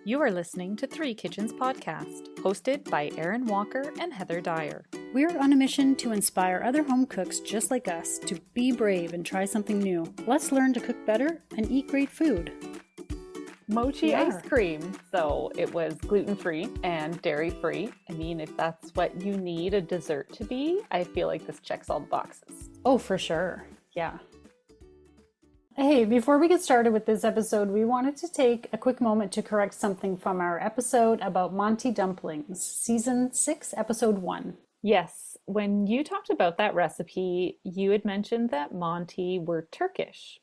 You are listening to Three Kitchens Podcast, hosted by Erin Walker and Heather Dyer. We're on a mission to inspire other home cooks just like us to be brave and try something new. Let's learn to cook better and eat great food. Mochi Ice Cream. So it was gluten-free and dairy-free. I mean, if that's what you need a dessert to be, I feel like this checks all the boxes. Oh, for sure. Yeah. Hey, before we get started with this episode, we wanted to take a quick moment to correct something from our episode about Monty dumplings, season 6, episode 1. Yes, when you talked about that recipe, you had mentioned that Monty were Turkish.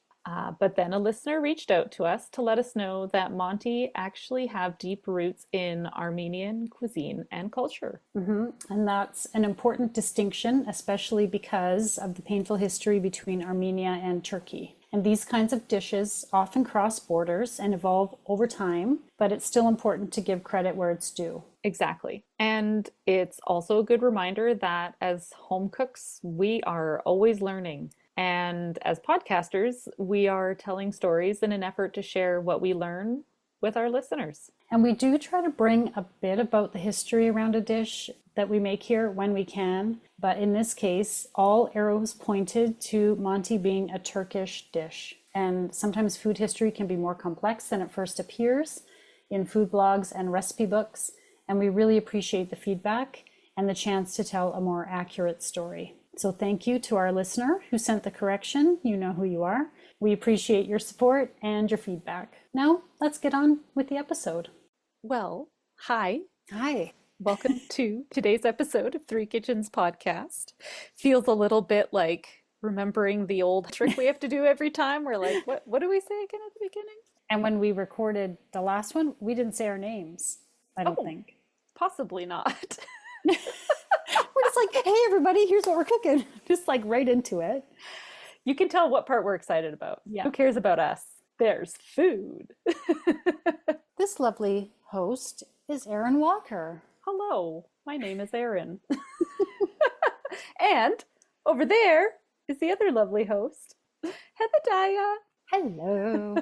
But then a listener reached out to us to let us know that Monty actually have deep roots in Armenian cuisine and culture. And that's an important distinction, especially because of the painful history between Armenia and Turkey. And these kinds of dishes often cross borders and evolve over time, but it's still important to give credit where it's due. Exactly. And it's also a good reminder that as home cooks, we are always learning. And as podcasters, we are telling stories in an effort to share what we learn with our listeners. And we do try to bring a bit about the history around a dish that we make here when we can. But in this case, all arrows pointed to Monty being a Turkish dish. And sometimes food history can be more complex than it first appears in food blogs and recipe books. And we really appreciate the feedback and the chance to tell a more accurate story. So thank you to our listener who sent the correction. You know who you are. We appreciate your support and your feedback. Now, let's get on with the episode. Well, hi. Hi. Welcome to today's episode of Three Kitchens Podcast. Feels a little bit like remembering the old trick we have to do every time. We're like, what do we say again at the beginning? And when we recorded the last one, we didn't say our names, I don't think. Possibly not. We're just like, hey, everybody, here's what we're cooking. Just like right into it. You can tell what part we're excited about. Yeah. Who cares about us? There's food. This lovely host is Erin Walker. Hello, my name is Erin. And over there is the other lovely host, Heather Dyer. Hello.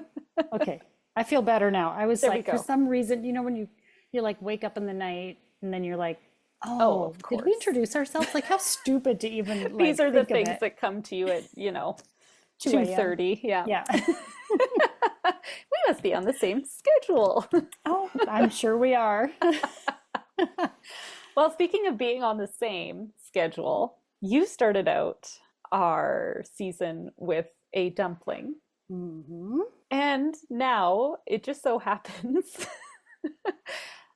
Okay, I feel better now. I was There like, for some reason, you know, when you like wake up in the night and then you're like, oh, of course. did we introduce ourselves? Like, how stupid to even like, These are the think of things it. that come to you at, 2 2:30. Yeah. Yeah. We must be on the same schedule. Oh, I'm sure we are. Well, speaking of being on the same schedule, you started out our season with a dumpling. Mm-hmm. And now it just so happens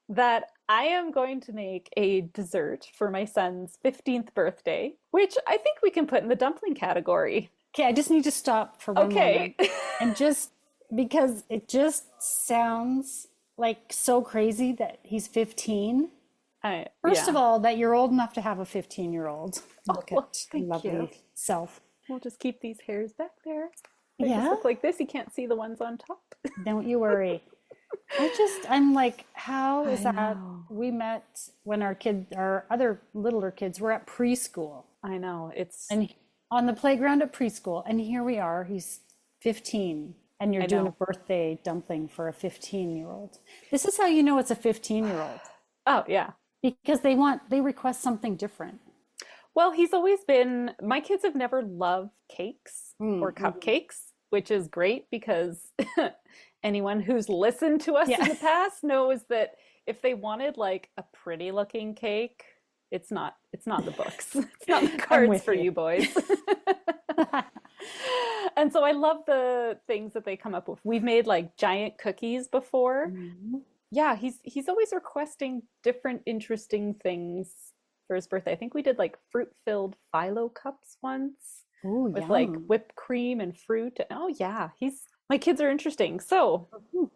that I am going to make a dessert for my son's 15th birthday, which I think we can put in the dumpling category. Okay, I just need to stop for one moment. And just because it just sounds like so crazy that he's 15. First of all, that you're old enough to have a 15-year-old. Look at your lovely self. We'll just keep these hairs back there. They just Yeah. look like this. You can't see the ones on top. Don't you worry. I'm like, how is I that? know. We met when our other littler kids were at preschool. I know. And on the playground at preschool. And here we are, he's 15. And you're doing a birthday dumpling for a 15-year-old. This is how you know it's a 15-year-old. Oh, yeah. Because they request something different. Well, he's always been, my kids have never loved cakes or cupcakes, which is great because anyone who's listened to us in the past knows that if they wanted like a pretty looking cake, it's not the books. It's not the cards for you boys. And so I love the things that they come up with. We've made like giant cookies before. Mm-hmm. Yeah, he's always requesting different interesting things for his birthday. I think we did like fruit-filled phyllo cups once. Ooh, with yum. like whipped cream and fruit. Oh yeah, my kids are interesting. So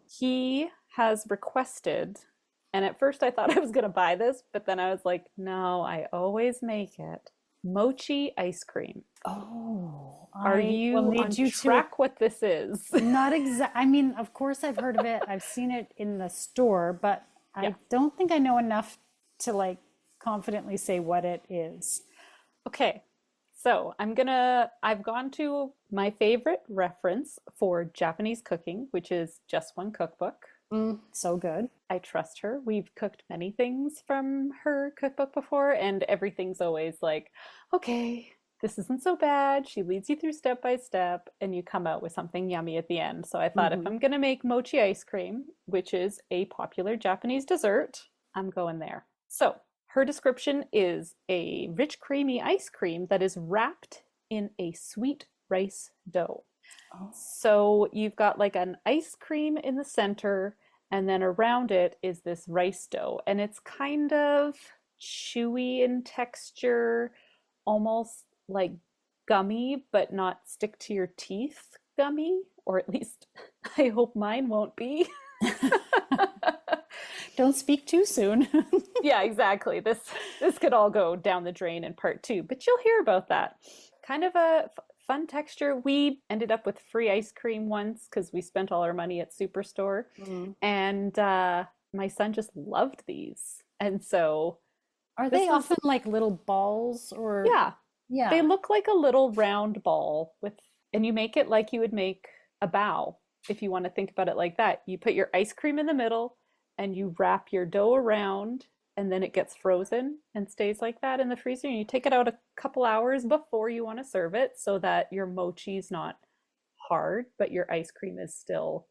he has requested, and at first I thought I was gonna buy this, but then I was like, no, I always make it. Mochi ice cream. Oh, Are you on track what this is? Not exact. I mean, of course I've heard of it. I've seen it in the store, but I don't think I know enough to like confidently say what it is. Okay. So I've gone to my favorite reference for Japanese cooking, which is Just One Cookbook. So good. I trust her. We've cooked many things from her cookbook before, and everything's always like, okay, this isn't so bad. She leads you through step by step, and you come out with something yummy at the end. So I thought if I'm going to make mochi ice cream, which is a popular Japanese dessert, I'm going there. So her description is a rich, creamy ice cream that is wrapped in a sweet rice dough. Oh. So you've got like an ice cream in the center, and then around it is this rice dough. And it's kind of chewy in texture, almost like gummy, but not stick to your teeth gummy. Or at least I hope mine won't be. Don't speak too soon. Yeah, exactly. This could all go down the drain in part 2, but you'll hear about that. Kind of a fun texture. We ended up with free ice cream once because we spent all our money at Superstore, and my son just loved these. And so, are they often like little balls or? Yeah, they look like a little round ball and you make it like you would make a bao. If you want to think about it like that, you put your ice cream in the middle and you wrap your dough around, and then it gets frozen and stays like that in the freezer. And you take it out a couple hours before you want to serve it so that your mochi's not hard, but your ice cream is still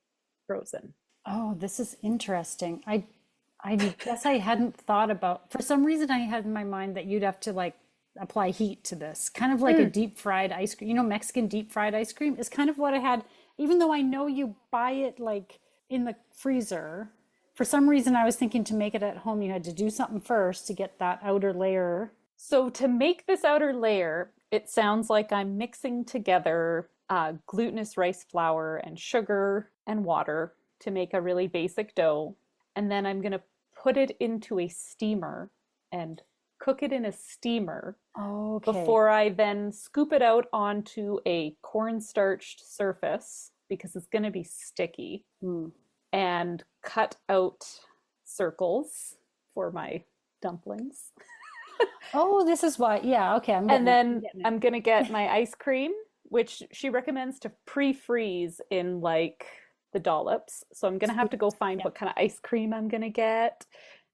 frozen. Oh, this is interesting. I guess I hadn't thought about, for some reason I had in my mind that you'd have to like apply heat to this. Kind of like a deep fried ice cream. You know, Mexican deep fried ice cream is kind of what I had, even though I know you buy it like in the freezer. For some reason, I was thinking to make it at home, you had to do something first to get that outer layer. So to make this outer layer, it sounds like I'm mixing together glutinous rice flour and sugar and water to make a really basic dough. And then I'm going to put it into a steamer and cook it in a steamer before I then scoop it out onto a cornstarched surface because it's going to be sticky. And cut out circles for my dumplings. Oh, this is why. Yeah, okay. I'm going to get my ice cream, which she recommends to pre-freeze in like the dollops. So I'm going to have to go find what kind of ice cream I'm going to get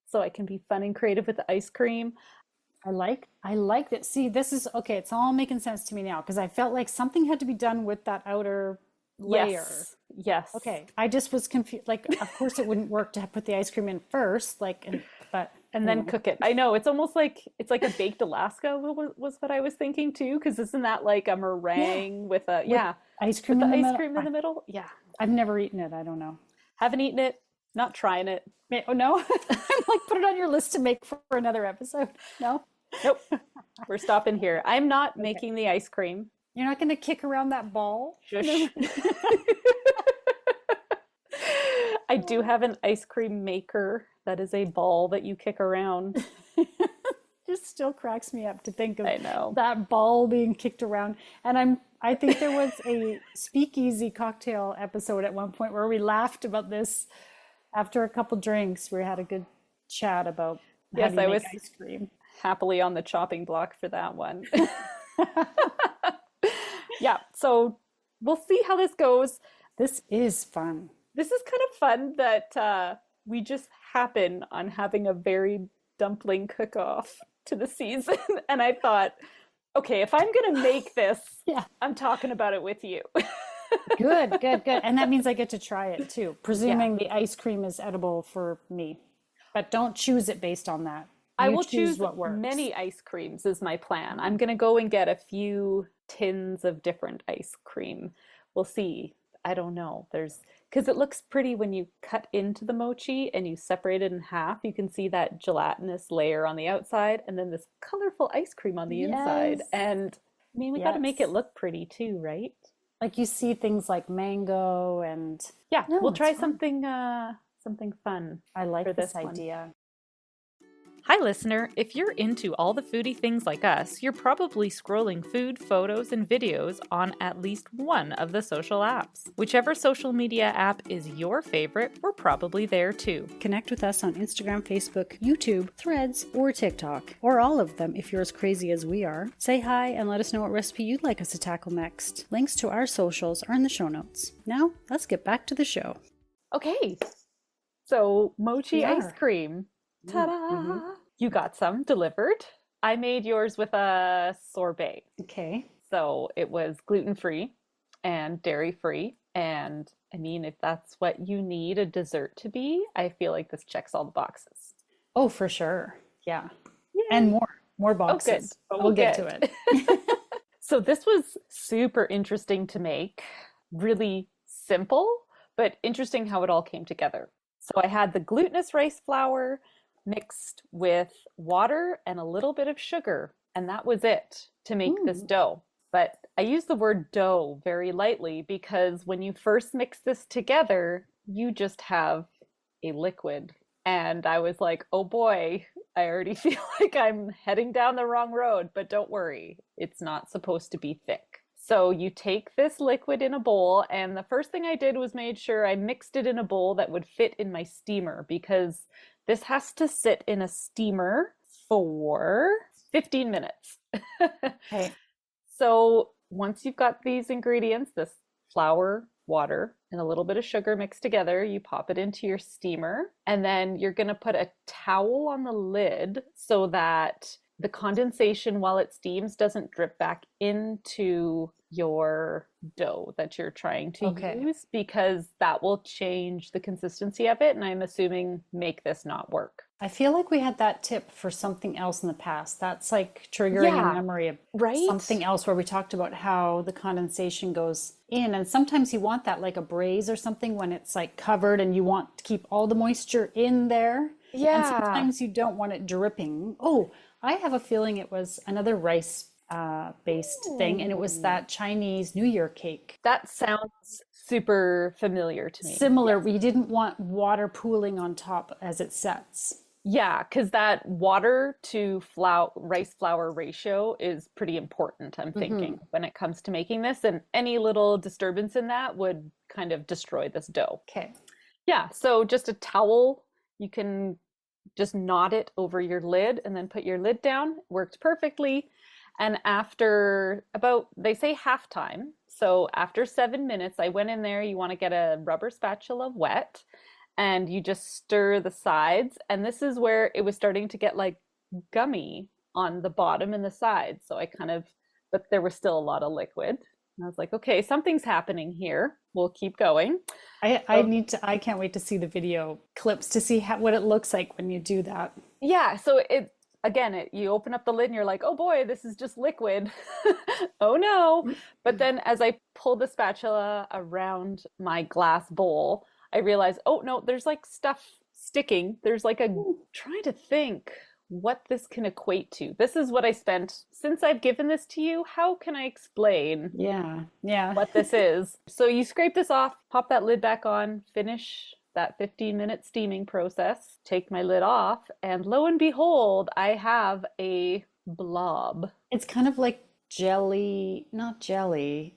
so I can be fun and creative with the ice cream. I like that. See, this is okay. It's all making sense to me now because I felt like something had to be done with that outer layer. Yes. Okay. I just was confused. Like, of course, it wouldn't work to put the ice cream in first, like, and then cook it. I know it's almost like it's like a baked Alaska was what I was thinking too. Because isn't that like a meringue with ice cream with in the the ice cream in the middle? Yeah. I've never eaten it. I don't know. Haven't eaten it. Not trying it. Oh no! I'm like, put it on your list to make for another episode. No. Nope. We're stopping here. I'm not making the ice cream. You're not going to kick around that ball? Shush. I do have an ice cream maker that is a ball that you kick around. Just still cracks me up to think of I know. that ball being kicked around. And I think there was a speakeasy cocktail episode at one point where we laughed about this after a couple drinks. We had a good chat about how do you make ice cream. Happily on the chopping block for that one. Yeah, so we'll see how this goes. This is fun. This is kind of fun that we just happen on having a very dumpling cook-off to the season. And I thought, okay, if I'm going to make this, I'm talking about it with you. Good. And that means I get to try it too, presuming the ice cream is edible for me. But don't choose it based on that. I will choose what works. Many ice creams is my plan. I'm going to go and get a few tins of different ice cream. We'll see. I don't know. Because it looks pretty when you cut into the mochi and you separate it in half. You can see that gelatinous layer on the outside and then this colorful ice cream on the inside. And I mean, we got to make it look pretty too, right? Like you see things like mango and... Yeah, we'll try something fun. I like this idea. Hi, listener. If you're into all the foodie things like us, you're probably scrolling food, photos, and videos on at least one of the social apps. Whichever social media app is your favorite, we're probably there too. Connect with us on Instagram, Facebook, YouTube, Threads, or TikTok, or all of them if you're as crazy as we are. Say hi and let us know what recipe you'd like us to tackle next. Links to our socials are in the show notes. Now, let's get back to the show. Okay, So We mochi ice are. cream. Mm-hmm. Ta-da! You got some delivered. I made yours with a sorbet. Okay. So it was gluten-free and dairy-free. And I mean, if that's what you need a dessert to be, I feel like this checks all the boxes. Oh, for sure. Yeah. And Yay! more Oh, good. boxes, but Oh, we'll get to good. it. So this was super interesting to make, really simple, but interesting how it all came together. So I had the glutinous rice flour mixed with water and a little bit of sugar, and that was it to make this Mm, dough. But I use the word dough very lightly because when you first mix this together, you just have a liquid. And I was like, oh boy, I already feel like I'm heading down the wrong road, but don't worry, it's not supposed to be thick. So you take this liquid in a bowl, and the first thing I did was made sure I mixed it in a bowl that would fit in my steamer because this has to sit in a steamer for 15 minutes. okay. So once you've got these ingredients, this flour, water, and a little bit of sugar mixed together, you pop it into your steamer. And then you're going to put a towel on the lid so that the condensation while it steams doesn't drip back into your dough that you're trying to Okay. use because that will change the consistency of it. And I'm assuming make this not work. I feel like we had that tip for something else in the past. That's like triggering a Yeah, memory of right? something else where we talked about how the condensation goes in. And sometimes you want that like a braise or something when it's like covered and you want to keep all the moisture in there. And Yeah. sometimes you don't want it dripping. Oh, I have a feeling it was another rice based thing, and it was Ooh. that Chinese New Year cake. That sounds super familiar to me. Similar, Yes. we didn't want water pooling on top as it sets. Yeah, because that water to flour rice flour ratio is pretty important, I'm thinking, Hmm. when it comes to making this. And any little disturbance in that would kind of destroy this dough. Okay. Yeah, so just a towel, you can just knot it over your lid and then put your lid down. Worked perfectly. And after about, they say halftime. So after 7 minutes, I went in there. You want to get a rubber spatula wet and you just stir the sides. And this is where it was starting to get like gummy on the bottom and the sides. So I kind of, but there was still a lot of liquid. And I was like, okay, something's happening here. We'll keep going. I So need to, I can't wait to see the video clips to see what it looks like when you do that. yeah, so it again, you open up the lid and you're like, oh boy, this is just liquid. Oh no. But then as I pull the spatula around my glass bowl, I realize, oh no, there's like stuff sticking. There's like a trying to think what this can equate to. This is what I spent since I've given this to you. How can I explain Yeah, yeah. what this is? So you scrape this off, pop that lid back on, finish that 15-minute steaming process, take my lid off, and lo and behold, I have a blob. It's kind of like jelly, not jelly.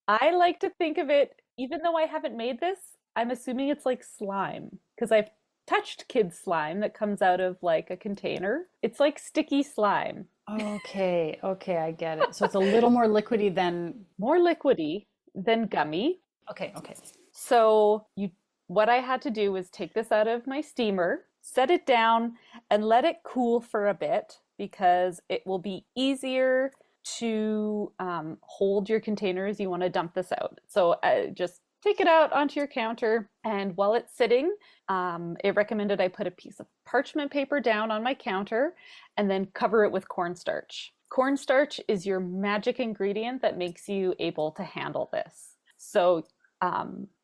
I like to think of it, even though I haven't made this, I'm assuming it's like slime because I've touched kids' slime that comes out of like a container. It's like sticky slime, Okay, okay, I get it. So it's a little more liquidy than, more liquidy than gummy. okay, okay. So you what I had to do was take this out of my steamer, set it down, and let it cool for a bit because it will be easier to hold your containers. You want to dump this out. So just take it out onto your counter, and while it's sitting, it recommended I put a piece of parchment paper down on my counter and then cover it with cornstarch. Cornstarch is your magic ingredient that makes you able to handle this. So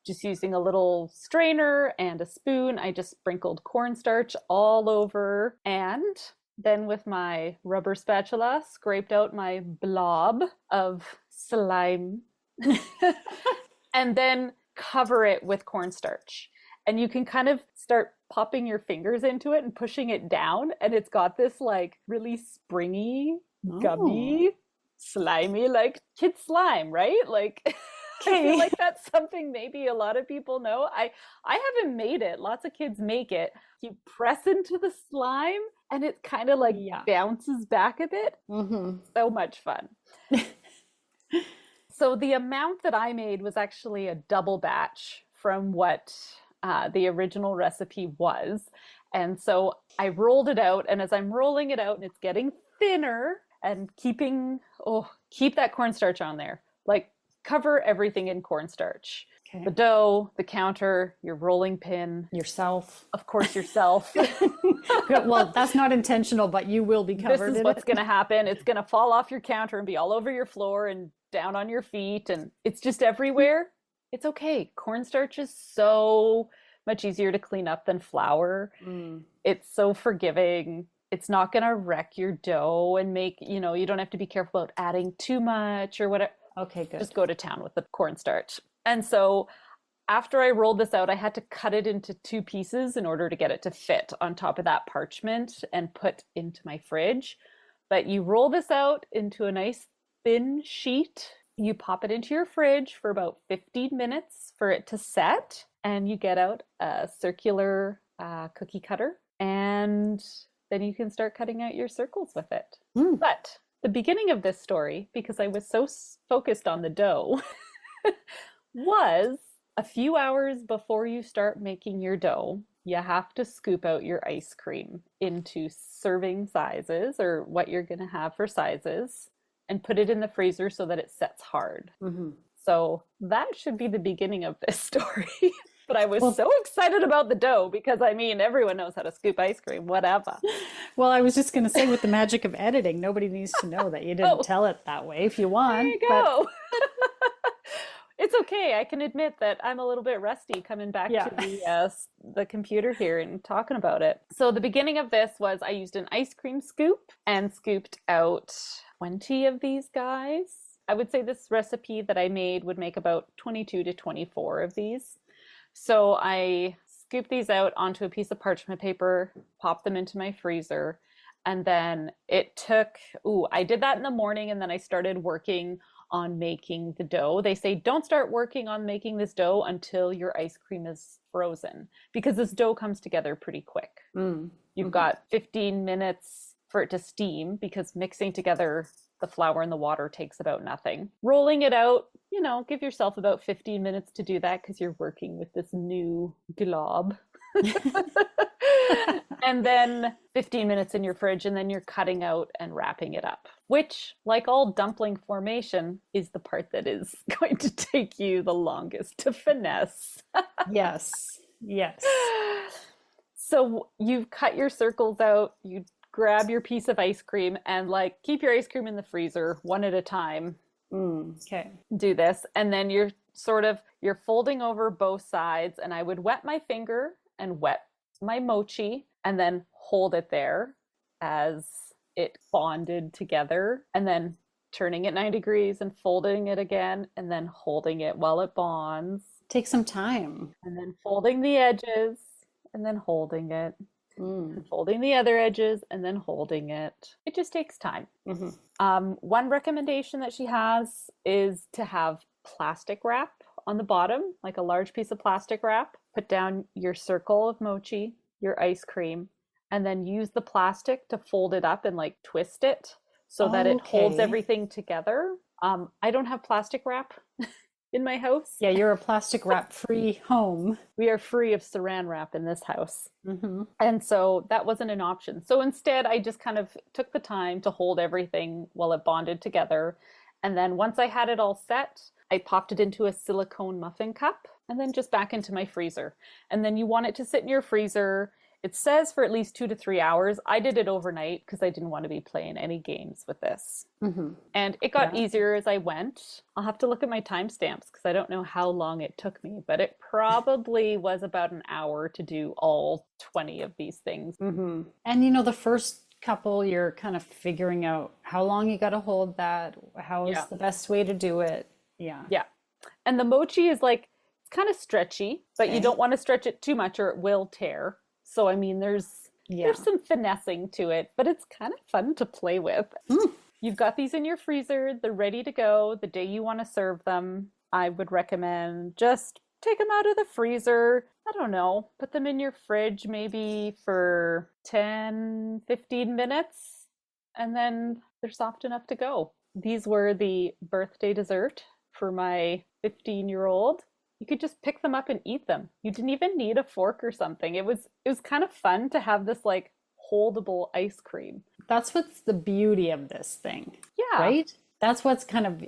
just using a little strainer and a spoon, I just sprinkled cornstarch all over and then with my rubber spatula, scraped out my blob of slime and then cover it with cornstarch. And you can kind of start popping your fingers into it and pushing it down. And it's got this like really springy, Oh, gummy, slimy, like kid slime, right? Like I feel okay. like that's something maybe a lot of people know. I haven't made it. Lots of kids make it. You press into the slime and it kind of like Yeah. bounces back a bit. Mm-hmm. So much fun. So the amount that I made was actually a double batch from what the original recipe was. And so I rolled it out, and as I'm rolling it out and it's getting thinner and keep that cornstarch on there. Like, cover everything in cornstarch. Okay. The dough, the counter, your rolling pin. Yourself. Of course, yourself. Well, that's not intentional, but you will be covered in it. This is what's going to happen. It's going to fall off your counter and be all over your floor and down on your feet, and it's just everywhere. It's okay. Cornstarch is so much easier to clean up than flour. It's so forgiving. It's not going to wreck your dough and make, you don't have to be careful about adding too much or whatever. Okay, good. Just go to town with the cornstarch. And so after I rolled this out, I had to cut it into 2 pieces in order to get it to fit on top of that parchment and put into my fridge. But you roll this out into a nice thin sheet. You pop it into your fridge for about 15 minutes for it to set. And you get out a circular cookie cutter. And then you can start cutting out your circles with it. But the beginning of this story, because I was so focused on the dough, was a few hours before you start making your dough, you have to scoop out your ice cream into serving sizes, or what you're going to have for sizes, and put it in the freezer so that it sets hard. So that should be the beginning of this story. But I was so excited about the dough because, everyone knows how to scoop ice cream, whatever. Well, I was just going to say, with the magic of editing, nobody needs to know that you didn't tell it that way if you want. There you go. It's okay. I can admit that I'm a little bit rusty coming back to the computer here and talking about it. So the beginning of this was I used an ice cream scoop and scooped out 20 of these guys. I would say this recipe that I made would make about 22 to 24 of these. So I scooped these out onto a piece of parchment paper, popped them into my freezer, and then it took, I did that in the morning, and then I started working on making the dough. They say don't start working on making this dough until your ice cream is frozen, because this dough comes together pretty quick. You've got 15 minutes for it to steam, because mixing together the flour and the water takes about nothing. Rolling it out, give yourself about 15 minutes to do that, because you're working with this new glob. And then 15 minutes in your fridge, and then you're cutting out and wrapping it up, which, like all dumpling formation, is the part that is going to take you the longest to finesse. Yes. So you've cut your circles out, you grab your piece of ice cream, and keep your ice cream in the freezer one at a time. Okay. Do this. And then you're folding over both sides, and I would wet my finger and wet my mochi and then hold it there as it bonded together, and then turning it 90 degrees and folding it again, and then holding it while it bonds. Take some time. And then folding the edges and then holding it. And folding the other edges and then holding it. It just takes time. One recommendation that she has is to have plastic wrap on the bottom, like a large piece of plastic wrap. Put down your circle of mochi, your ice cream, and then use the plastic to fold it up and twist it so that it holds everything together. I don't have plastic wrap in my house. Yeah, you're a plastic wrap free home. We are free of saran wrap in this house. And so that wasn't an option. So instead, I just kind of took the time to hold everything while it bonded together. And then once I had it all set, I popped it into a silicone muffin cup and then just back into my freezer. And then you want it to sit in your freezer. It says for at least 2 to 3 hours. I did it overnight because I didn't want to be playing any games with this. And it got easier as I went. I'll have to look at my timestamps because I don't know how long it took me, but it probably was about an hour to do all 20 of these things. And the first couple, you're kind of figuring out how long you got to hold that, how is the best way to do it. Yeah. And the mochi is it's kind of stretchy, but you don't want to stretch it too much or it will tear. So, there's some finessing to it, but it's kind of fun to play with. You've got these in your freezer. They're ready to go the day you want to serve them. I would recommend just take them out of the freezer. I don't know, put them in your fridge maybe for 10, 15 minutes, and then they're soft enough to go. These were the birthday dessert for my 15-year-old. you could just pick them up and eat them. You didn't even need a fork or something. It was kind of fun to have this like holdable ice cream. That's what's the beauty of this thing, Yeah, right? That's what's kind of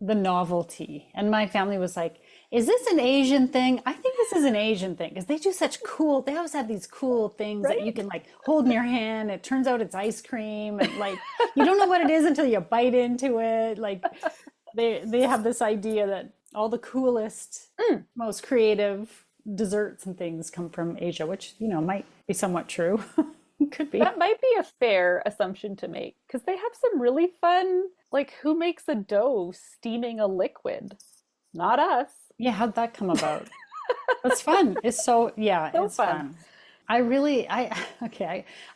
the novelty. And my family was like, is this an Asian thing? I think this is an Asian thing because they do such cool, they always have these cool things that you right? can like hold in your hand. It turns out it's ice cream and like you don't know what it is until you bite into it. Like they have this idea that all the coolest, most creative desserts and things come from Asia, which, might be somewhat true. Could be. That might be a fair assumption to make because they have some really fun, like who makes a dough steaming a liquid? Not us. Yeah, how'd that come about? It's fun. It's so, yeah, So it's fun. fun.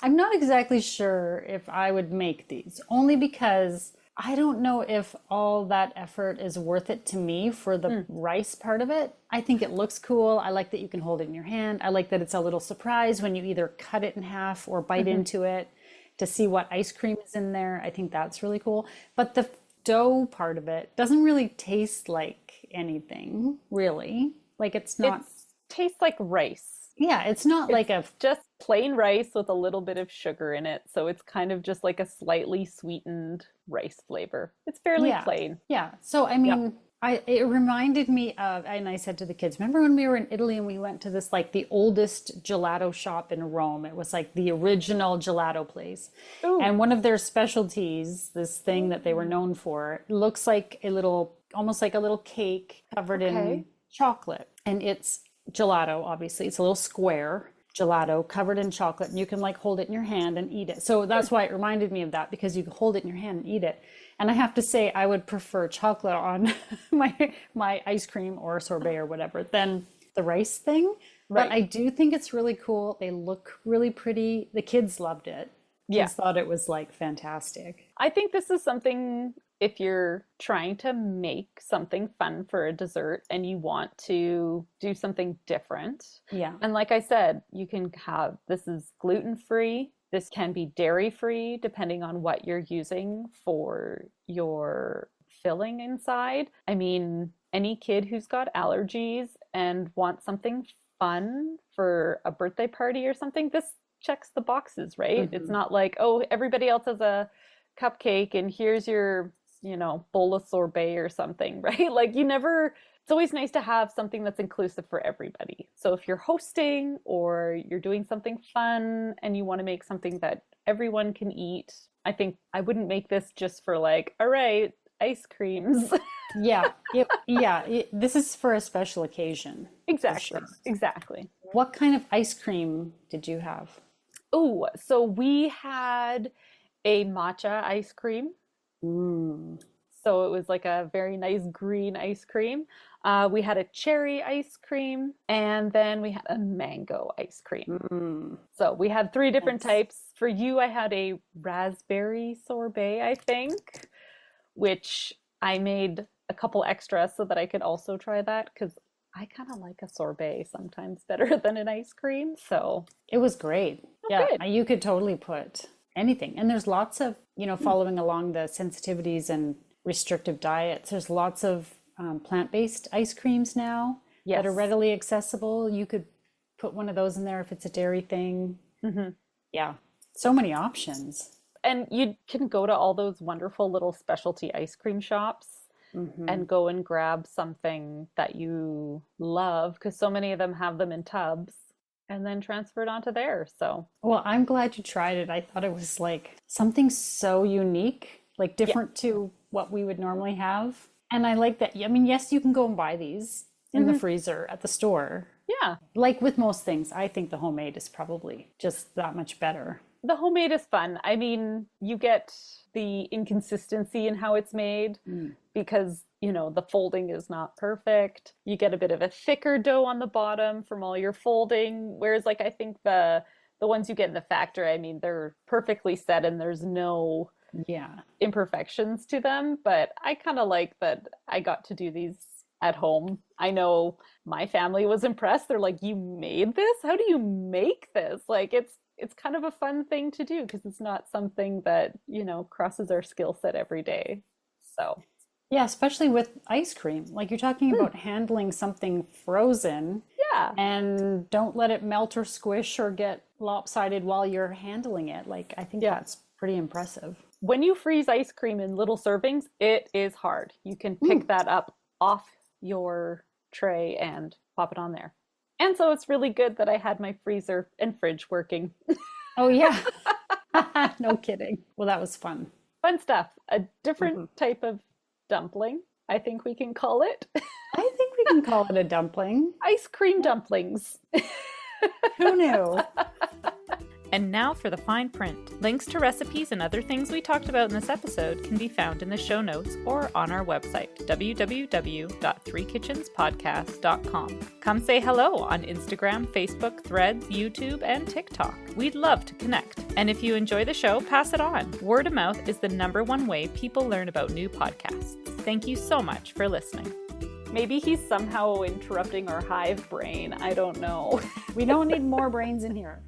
I'm not exactly sure if I would make these, only because I don't know if all that effort is worth it to me for the rice part of it. I think it looks cool. I like that you can hold it in your hand. I like that it's a little surprise when you either cut it in half or bite into it to see what ice cream is in there. I think that's really cool. But the dough part of it doesn't really taste like anything, really. Like it's not, It tastes like rice. yeah, it's not like It's a, just plain rice with a little bit of sugar in it. So it's kind of just like a slightly sweetened rice flavor. It's fairly yeah, plain. yeah. So, I Yep. mean, it reminded me of, and I said to the kids, remember when we were in Italy and we went to this like the oldest gelato shop in Rome? It was like the original gelato place. Ooh. And one of their specialties, this thing that they were known for, looks like a little, almost like a little cake covered in Okay. chocolate. And it's gelato, obviously. It's a little square gelato covered in chocolate, and you can like hold it in your hand and eat it. So that's why it reminded me of that, because you can hold it in your hand and eat it. And I have to say, I would prefer chocolate on my ice cream or sorbet or whatever than the rice thing. But Right. I do think it's really cool. They look really pretty. The kids loved it. Yeah. Kids thought it was like fantastic. I think this is something if you're trying to make something fun for a dessert and you want to do something different. Yeah. And like I said, you can have this is gluten free. This can be dairy free depending on what you're using for your filling inside. I mean, any kid who's got allergies and wants something fun for a birthday party or something, this checks the boxes, right? It's Hmm. not like, oh, everybody else has a cupcake and here's your, bowl of sorbet or something, right? Like you never, it's always nice to have something that's inclusive for everybody. So if you're hosting or you're doing something fun and you want to make something that everyone can eat, I think I wouldn't make this just for like, all right, ice creams. Yeah. This is for a special occasion, for Exactly. sure. Exactly. What kind of ice cream did you have? Oh, so we had a matcha ice cream. Mm, So it was like a very nice green ice cream. We had a cherry ice cream, and then we had a mango ice cream. mm, So we had three different nice. types. For you, I had a raspberry sorbet, I think, which I made a couple extra so that I could also try that because I kind of like a sorbet sometimes better than an ice cream. So, It was great. oh, Yeah, good. you could totally put anything. And there's lots of, following along the sensitivities and restrictive diets, there's lots of plant-based ice creams now that are Yes. readily accessible. You could put one of those in there if it's a dairy thing. Mhm. Yeah, so many options. And you can go to all those wonderful little specialty ice cream shops Hmm. and go and grab something that you love because so many of them have them in tubs and then transfer it onto there. So, Well, I'm glad you tried it. I thought it was like something so unique, like yeah. different to what we would normally have. And I like that. I mean, yes, you can go and buy these in the Hmm. freezer at the store. Yeah. Like with most things, I think the homemade is probably just that much better. The homemade is fun. I mean, you get the inconsistency in how it's made Mm. because, the folding is not perfect. You get a bit of a thicker dough on the bottom from all your folding, whereas like I think the ones you get in the factory, I mean, they're perfectly set and there's no Yeah. imperfections to them, but I kind of like that I got to do these at home. I know my family was impressed. They're like, "You made this? How do you make this?" Like it's kind of a fun thing to do because it's not something that, crosses our skill set every day. So, Yeah, especially with ice cream. Like you're talking about handling something frozen Yeah. and don't let it melt or squish or get lopsided while you're handling it. Like I think Yeah. that's pretty impressive. When you freeze ice cream in little servings, it is hard. You can pick that up off your tray and pop it on there. And so it's really good that I had my freezer and fridge working. Oh yeah. No kidding. Well, that was fun. Fun stuff. A different type of dumpling, I think we can call it. I think we can call it a dumpling. Ice cream dumplings. Who knew? And now for the fine print. Links to recipes and other things we talked about in this episode can be found in the show notes or on our website, www.threekitchenspodcast.com. Come say hello on Instagram, Facebook, Threads, YouTube, and TikTok. We'd love to connect. And if you enjoy the show, pass it on. Word of mouth is the #1 way people learn about new podcasts. Thank you so much for listening. Maybe he's somehow interrupting our hive brain. I don't know. We don't need more brains in here.